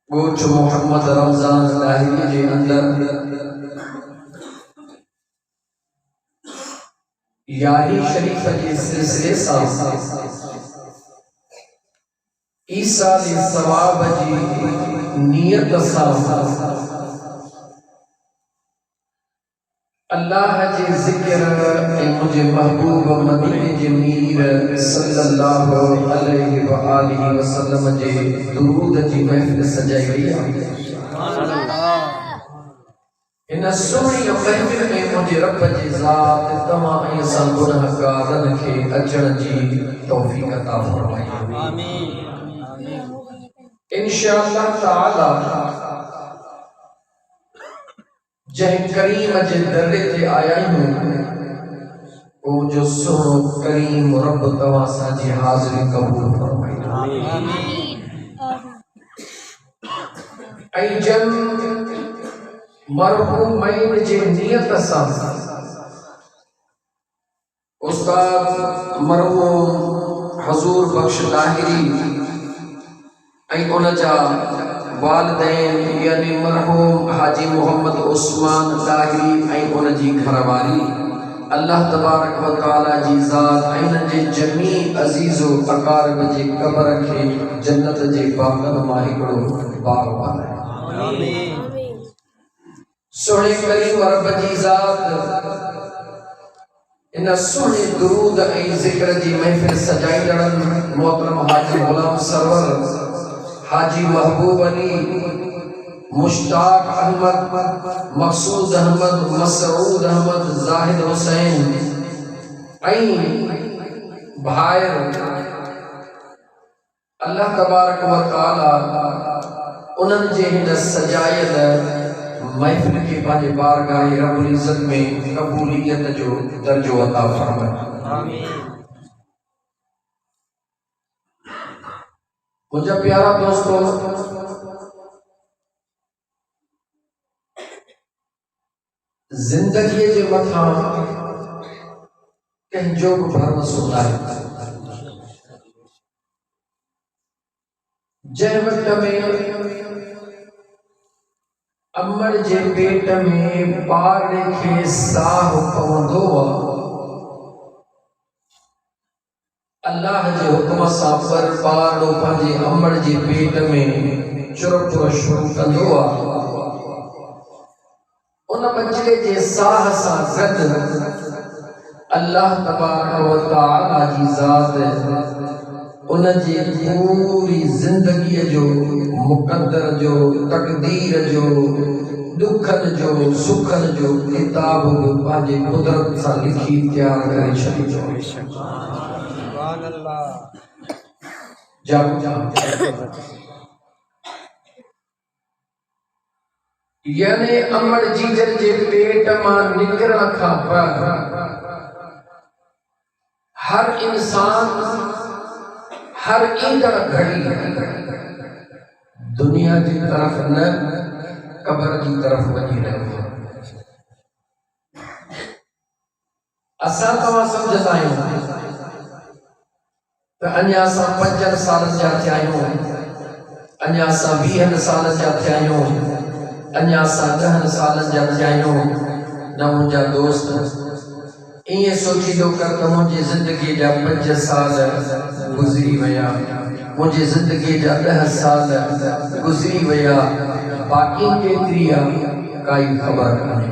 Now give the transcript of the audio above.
गोच मोहम्मद रमजान लाहिरी जे अंदर यारी शरीफ जे सिलसिले सां ईसा दे सवाब जी नियत सां अल्लाह जे जिक्र ए मुझे महबूब मदीने जे मीर सल्लल्लाहु अलैहि व आलिहि वसल्लम जे दुरूद जी महफिल सजाई गई है। इन सोहणी महफिल में मुझे रब जी ज़ात तमाम ऐसा गुनाहगारन के अचण जी तौफीक अता फरमाए। आमीन। इंशाअल्लाह ताला जह करीम जे दर्जे ते आया हूं ओ जो सोहणो करीम रब तवा सा जी हाज़िरी कबूल फरमाए। आमीन। ऐ जन मरहूमैन जे नियत सा उस्ताद मरहूम हजूर बख्श लाहिरी ऐ उन जा वालिदैन यानी मरहूम हाजी मोहम्मद उस्मान लाहिरी ऐ उन जी घरवारी अल्लाह तबारक व तआला जी ज़ात ऐन जे जमी अजीज़ो अकारब जे कब्र के जन्नत जे बागन मां हिकड़ो बाग बनाए। आमीन। सोहणे करीम रब जी ज़ात इन सोहणे दुरूद ऐ ज़िक्र जी महफिल सजाईंदड़ मोहतरम हाजी गुलाम सरवर हाजी महबूब अली मुश्ताक अहमद मकसूद अहमद मसऊद अहमद जाहिद हुसैन भायर अल्लाह तबारक व तआला उन्हनि जे हिन सजायल महफिल के पंहिंजे बारगाह रब्बुल इज़्ज़त में कबूलियत जो दर्जो अता फरमाए। आमीन। मुझे प्यारा दोस्तों, जिंदगी जे मथा कंहिंजो बि भरोसो नाहे। जंहिं वक्त में अमड़ जे पेट में ॿार खे साह पवंदो आहे अल्लाह जे हुक्म सां पर ॿार पंहिंजे अमड़ जे पेट में चुरपुर शुरू कंदो आहे। उन बच्चे जे साह सां गॾु अल्लाह तबारक व तआला जी ज़ात उन जी पूरी ज़िंदगी जो मुक़द्दर जो तक़दीर जो दुखन जो सुखन जो किताब पंहिंजे कुदरत सां लिखी तैयार करे छॾींदो। यानी अमड़ जीजर जे पेट मां निकरण खां पोइ हर इंसान हर ईंदड़ घड़ी दुनिया की तरफ न कब्र की तरफ वही रहे। असां तव्हां समझंदा आहियूं त अञा असां 5 सालनि जा थिया आहियूं, अञा असां 20 सालनि जा थिया आहियूं, अञा असां 10 सालनि जा थिया आहियूं। न मुंहिंजा दोस्त इएं सोचींदो कर त मुंहिंजी ज़िंदगी जा 5 साल गुज़री विया, मुंहिंजी ज़िंदगी जा 10 साल गुज़री विया, बाक़ी केतिरी आहे काई ख़बर कान्हे।